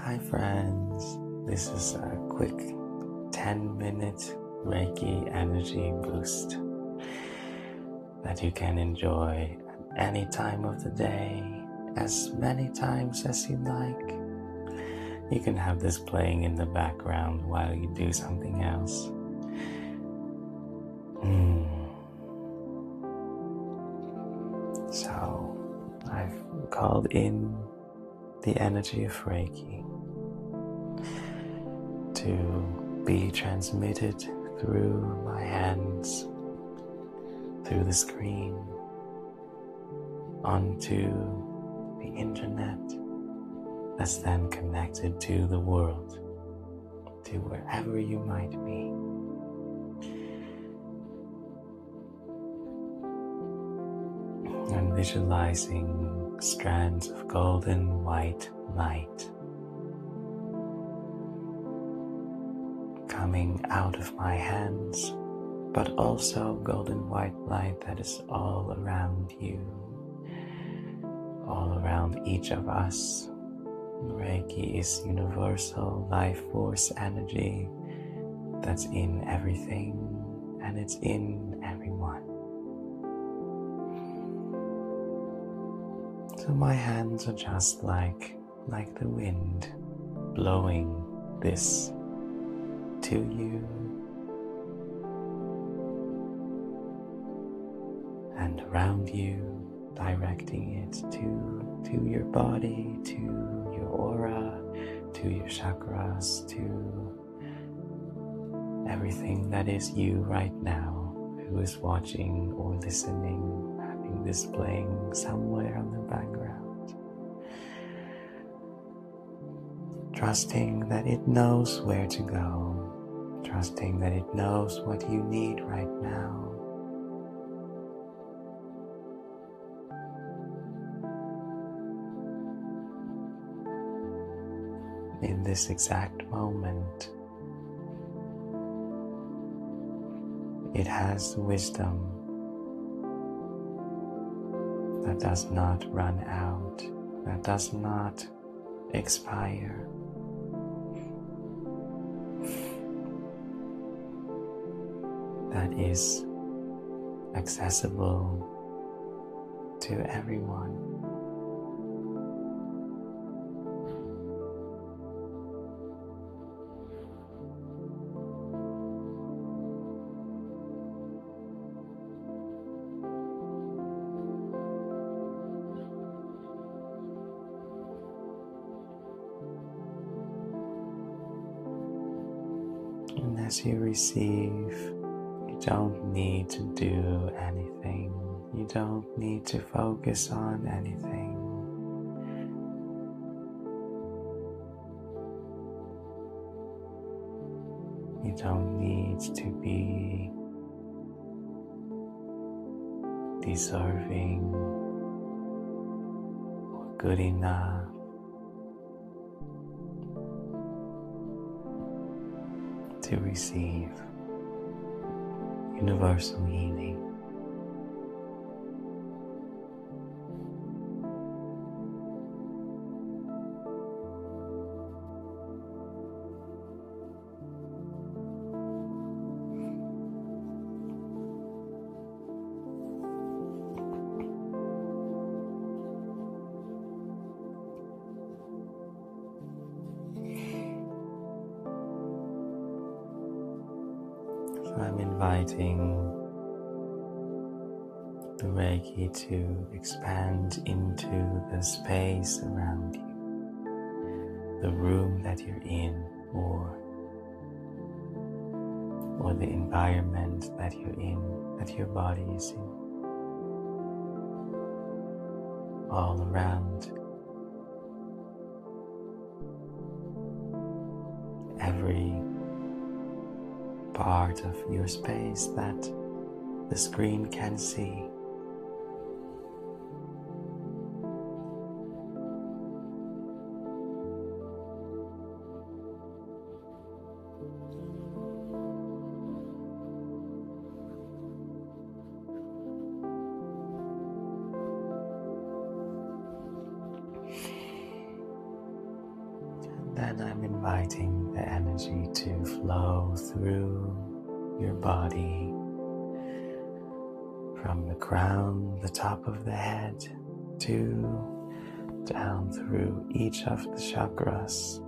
Hi friends, this is a quick 10-minute Reiki energy boost that you can enjoy at any time of the day, as many times as you like. You can have this playing in the background while you do something else. So, I've called in the energy of Reiki to be transmitted through my hands, through the screen, onto the internet, that's then connected to the world, to wherever you might be. And visualizing strands of golden white light coming out of my hands, but also golden white light that is all around you, all around each of us. Reiki is universal life force energy that's in everything, and it's in everyone. So my hands are just like the wind blowing this to you and around you, directing it to your body, to your aura, to your chakras, to everything that is you right now, who is watching or listening, having this playing somewhere on the background. Trusting that it knows where to go, trusting that it knows what you need right now. In this exact moment, it has wisdom that does not run out, that does not expire. That is accessible to everyone. And as you receive, you don't need to do anything. You don't need to focus on anything. You don't need to be deserving or good enough. To receive universal healing. I'm inviting the Reiki to expand into the space around you, the room that you're in, or the environment that you're in, that your body is in. All around, every part of your space that the screen can see. Then I'm inviting the energy to flow through your body from the crown, the top of the head, to down through each of the chakras.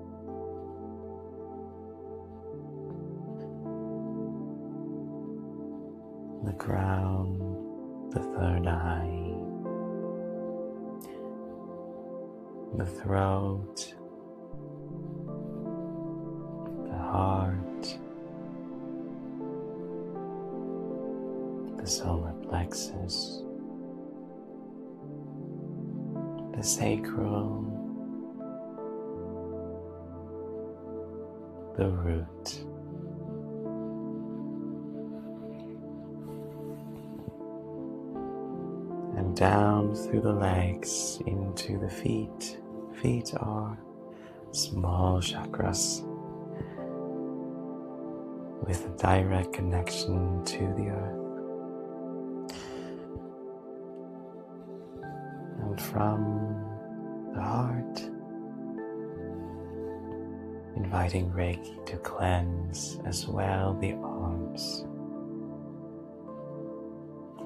The crown, the third eye, the throat, the heart, the solar plexus, the sacral, the root, and down through the legs into the feet. Feet are small chakras with a direct connection to the earth. And from the heart, inviting Reiki to cleanse as well the arms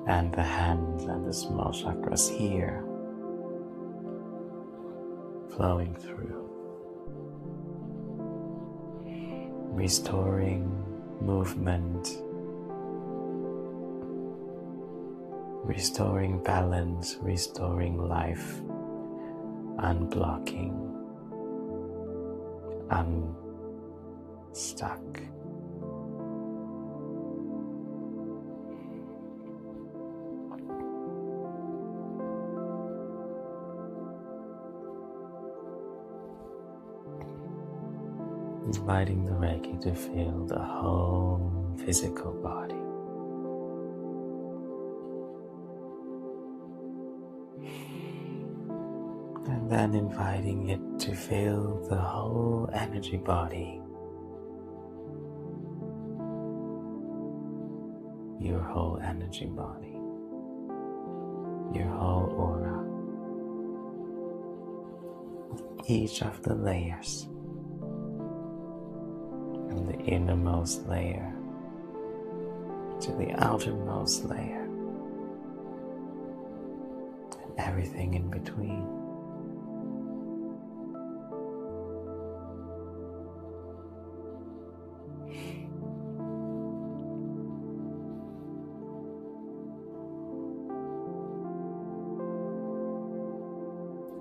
and the hands and the small chakras here, flowing through, restoring movement, restoring balance, restoring life, unblocking, unstuck. Inviting the Reiki to fill the whole physical body. And then inviting it to fill the whole energy body. Your whole energy body. Your whole aura. Each of the layers. From the innermost layer to the outermost layer, and everything in between.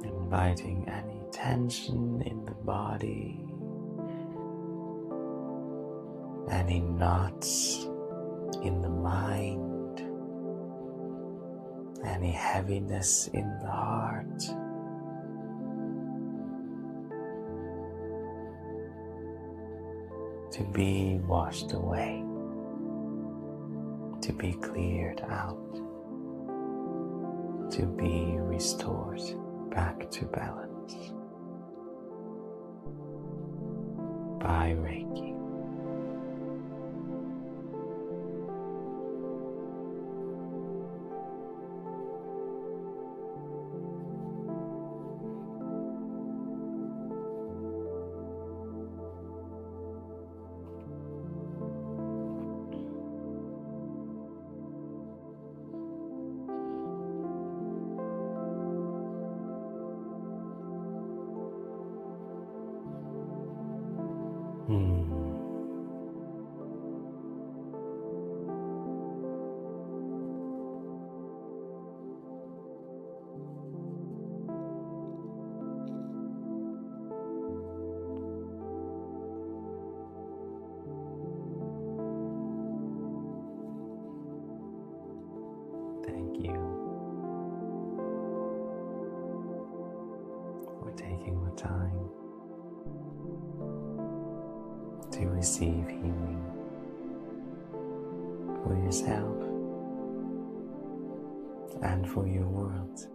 Inviting any tension in the body, any knots in the mind, any heaviness in the heart, to be washed away, to be cleared out, to be restored back to balance by Reiki. Thank you for taking the time to receive healing for yourself and for your world.